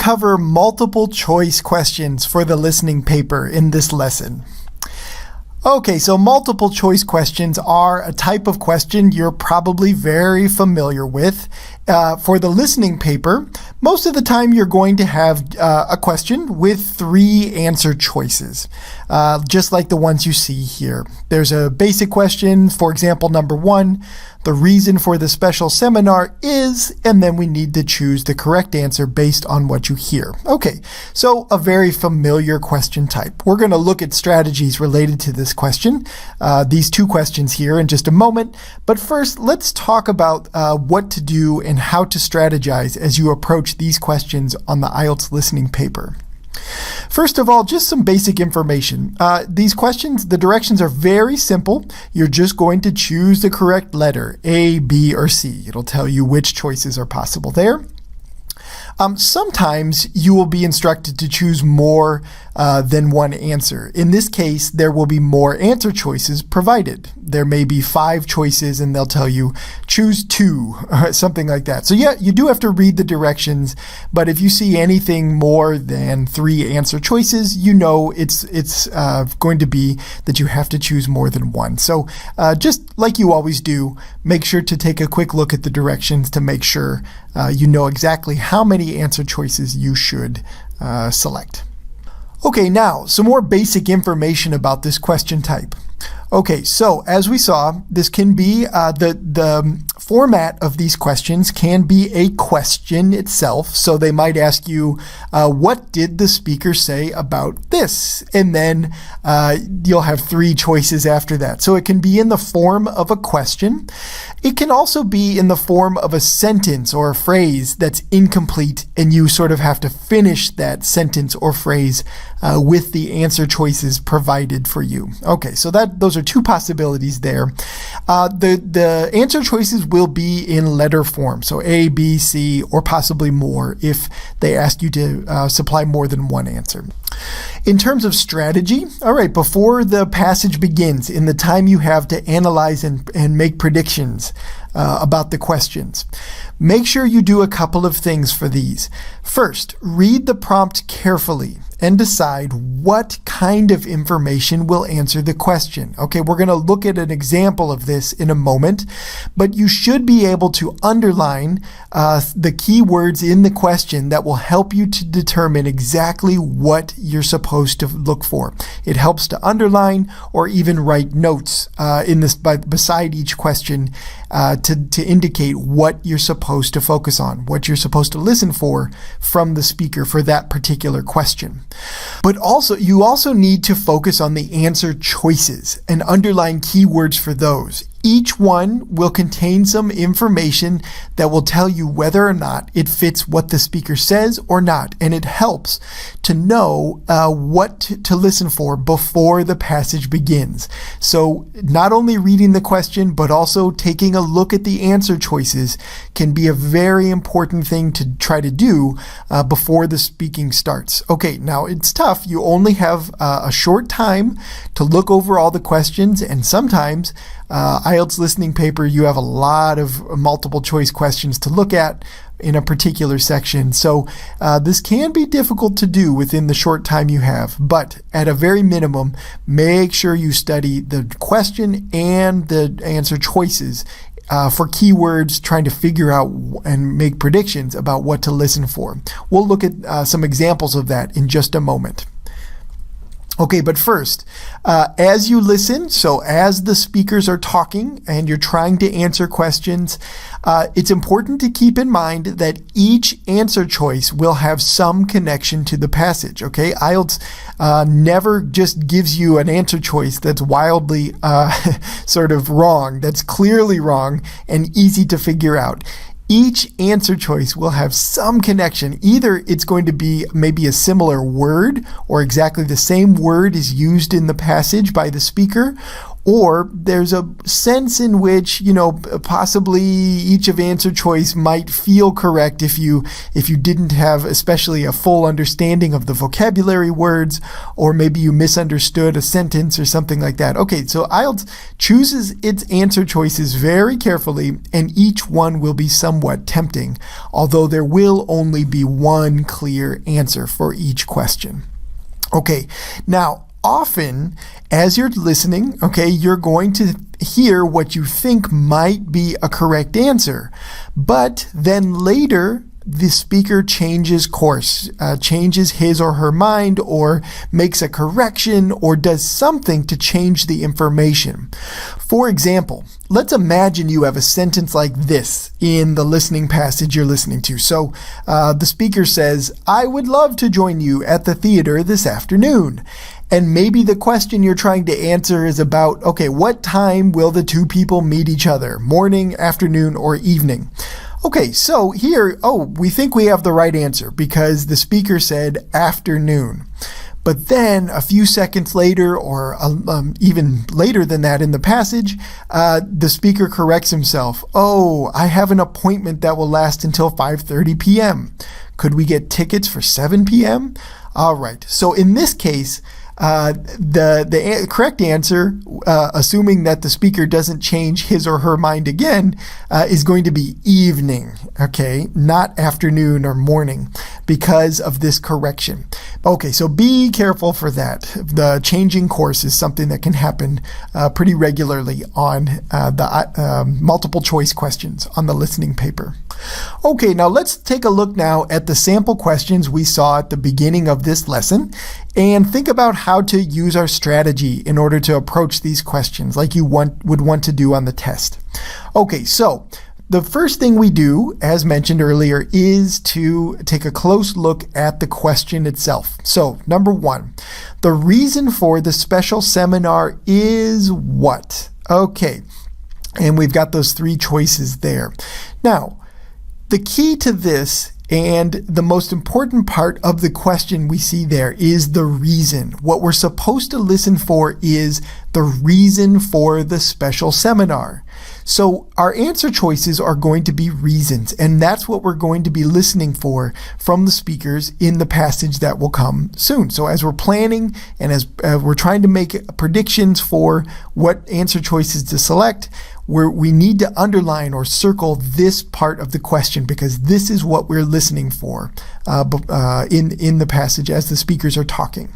cover multiple choice questions for the listening paper in this lesson. Okay, so multiple choice questions are a type of question you're probably very familiar with. For the listening paper, most of the time you're going to have a question with 3 answer choices, just like the ones you see here. There's a basic question, for example, number 1, the reason for the special seminar is, and then we need to choose the correct answer based on what you hear. Okay, so a very familiar question type. We're going to look at strategies related to this question, these 2 questions here in just a moment. But first, let's talk about what to do and how to strategize as you approach these questions on the IELTS listening paper. First of all, just some basic information. These questions, the directions are very simple. You're just going to choose the correct letter, A, B, or C. It'll tell you which choices are possible there. Sometimes you will be instructed to choose more than one answer. In this case, there will be more answer choices provided. There may be 5 choices and they'll tell you choose 2, something like that. So yeah, you do have to read the directions, but if you see anything more than 3 answer choices, you know it's going to be that you have to choose more than one. So just like you always do, make sure to take a quick look at the directions to make sure you know exactly how many answer choices you should select. Okay, now some more basic information about this question type. Okay, so as we saw, this can be the format of these questions can be a question itself. So they might ask you, what did the speaker say about this? And then you'll have 3 choices after that. So it can be in the form of a question. It can also be in the form of a sentence or a phrase that's incomplete, and you sort of have to finish that sentence or phrase with the answer choices provided for you. Okay, so those are 2 possibilities there. The answer choices will be in letter form, so A, B, C, or possibly more if they ask you to supply more than one answer. In terms of strategy, all right, before the passage begins, in the time you have to analyze and make predictions about the questions, make sure you do a couple of things for these. First, read the prompt carefully and decide what kind of information will answer the question. Okay, we're going to look at an example of this in a moment, but you should be able to underline the key words in the question that will help you to determine exactly what you're supposed to look for. It helps to underline or even write notes beside each question to indicate what you're supposed to focus on, what you're supposed to listen for from the speaker for that particular question. But you also need to focus on the answer choices and underline keywords for those. Each one will contain some information that will tell you whether or not it fits what the speaker says or not, and it helps to know what to listen for before the passage begins. So not only reading the question, but also taking a look at the answer choices can be a very important thing to try to do before the speaking starts. Okay, now it's tough. You only have a short time to look over all the questions, and sometimes IELTS listening paper, you have a lot of multiple choice questions to look at in a particular section. So this can be difficult to do within the short time you have, but at a very minimum, make sure you study the question and the answer choices for keywords, trying to figure out and make predictions about what to listen for. We'll look at some examples of that in just a moment. Okay, but first, as you listen, so as the speakers are talking and you're trying to answer questions, it's important to keep in mind that each answer choice will have some connection to the passage, okay? IELTS never just gives you an answer choice that's wildly sort of wrong, that's clearly wrong and easy to figure out. Each answer choice will have some connection. Either it's going to be maybe a similar word or exactly the same word is used in the passage by the speaker, Or there's a sense in which, possibly each of answer choice might feel correct if you didn't have especially a full understanding of the vocabulary words, or maybe you misunderstood a sentence or something like that. Okay, so IELTS chooses its answer choices very carefully, and each one will be somewhat tempting, although there will only be one clear answer for each question. Okay, now often as you're listening, you're going to hear what you think might be a correct answer, but then later the speaker changes course, changes his or her mind, or makes a correction, or does something to change the information. For example, let's imagine you have a sentence like this in the listening passage you're listening to. So the speaker says, "I would love to join you at the theater this afternoon." And maybe the question you're trying to answer is about, what time will the two people meet each other? Morning, afternoon, or evening? Okay, so here, we think we have the right answer because the speaker said afternoon. But then a few seconds later, or even later than that in the passage, the speaker corrects himself. I have an appointment that will last until 5:30 p.m. Could we get tickets for 7 p.m.? All right, so in this case, the correct answer, assuming that the speaker doesn't change his or her mind again, is going to be evening, not afternoon or morning, because of this correction. Okay, so be careful for that. The changing course is something that can happen pretty regularly on the multiple choice questions on the listening paper. Okay, now let's take a look now at the sample questions we saw at the beginning of this lesson and think about how to use our strategy in order to approach these questions like you would want to do on the test. Okay, so the first thing we do, as mentioned earlier, is to take a close look at the question itself. So, number one, the reason for the special seminar is what? Okay, and we've got those three choices there. Now, the key to this and the most important part of the question we see there is the reason. What we're supposed to listen for is the reason for the special seminar. So our answer choices are going to be reasons, and that's what we're going to be listening for from the speakers in the passage that will come soon. So as we're planning and as we're trying to make predictions for what answer choices to select, we need to underline or circle this part of the question because this is what we're listening for in the passage as the speakers are talking.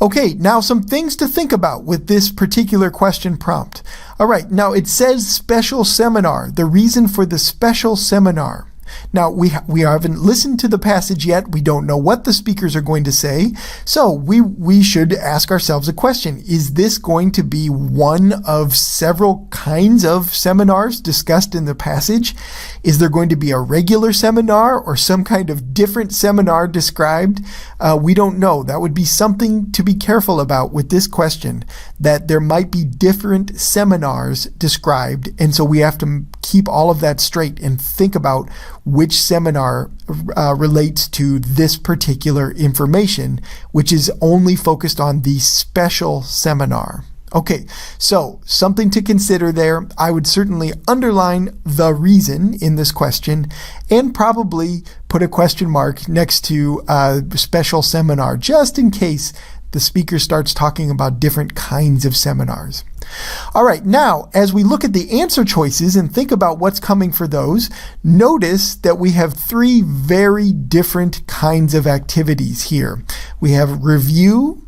Okay, now some things to think about with this particular question prompt. All right, now it says special seminar, the reason for the special seminar. Now, we haven't listened to the passage yet. We don't know what the speakers are going to say. So we should ask ourselves a question. Is this going to be one of several kinds of seminars discussed in the passage? Is there going to be a regular seminar or some kind of different seminar described? We don't know. That would be something to be careful about with this question, that there might be different seminars described. And so we have to keep all of that straight and think about which seminar relates to this particular information, which is only focused on the special seminar. Okay, so something to consider there. I would certainly underline the reason in this question and probably put a question mark next to special seminar, just in case the speaker starts talking about different kinds of seminars. All right, now, as we look at the answer choices and think about what's coming for those, notice that we have three very different kinds of activities here. We have review,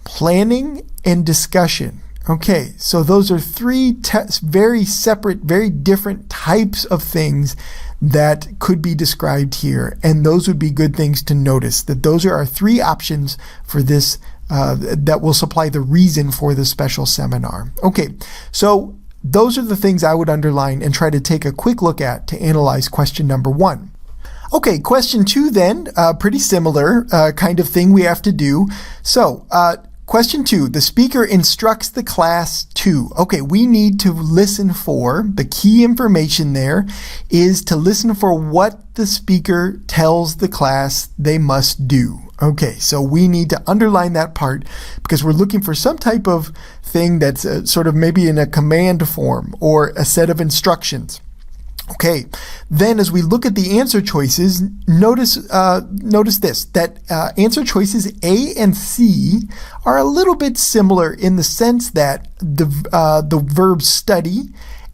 planning, and discussion. Okay, so those are three very separate, very different types of things that could be described here, and those would be good things to notice, that those are our three options for this that will supply the reason for the special seminar. Okay, so those are the things I would underline and try to take a quick look at to analyze question number one. Okay, question two then, pretty similar kind of thing we have to do. So, question two, the speaker instructs the class to. Okay, we need to listen for, the key information there is to listen for what the speaker tells the class they must do. Okay, so we need to underline that part because we're looking for some type of thing that's sort of maybe in a command form or a set of instructions. Okay, then as we look at the answer choices, notice this, that answer choices A and C are a little bit similar in the sense that the verbs study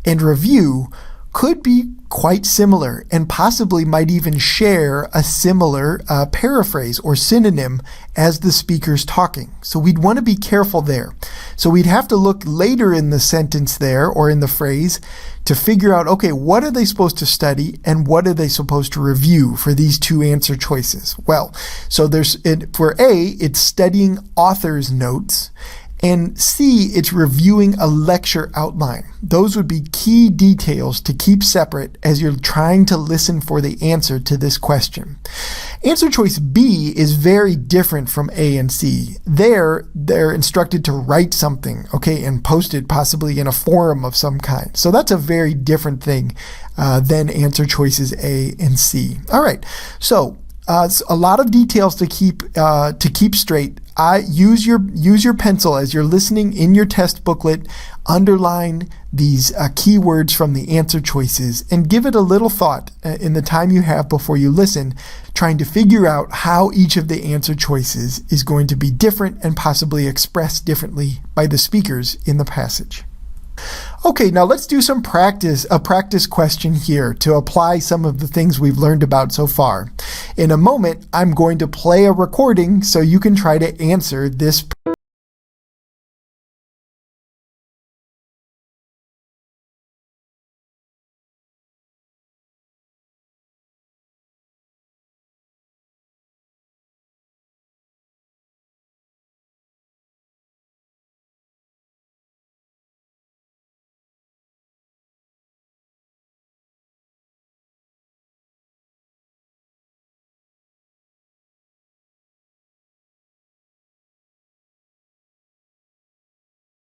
and review could be quite similar and possibly might even share a similar paraphrase or synonym as the speaker's talking. So we'd want to be careful there. So we'd have to look later in the sentence there or in the phrase to figure out, okay, what are they supposed to study and what are they supposed to review for these two answer choices? Well, so for A, it's studying author's notes. And C, it's reviewing a lecture outline. Those would be key details to keep separate as you're trying to listen for the answer to this question. Answer choice B is very different from A and C. They're instructed to write something, okay, and post it possibly in a forum of some kind. So that's a very different thing than answer choices A and C. All right, so a lot of details to keep straight. Use your pencil as you're listening in your test booklet. Underline these keywords from the answer choices and give it a little thought in the time you have before you listen, trying to figure out how each of the answer choices is going to be different and possibly expressed differently by the speakers in the passage. Okay, now let's do a practice question here to apply some of the things we've learned about so far. In a moment, I'm going to play a recording so you can try to answer this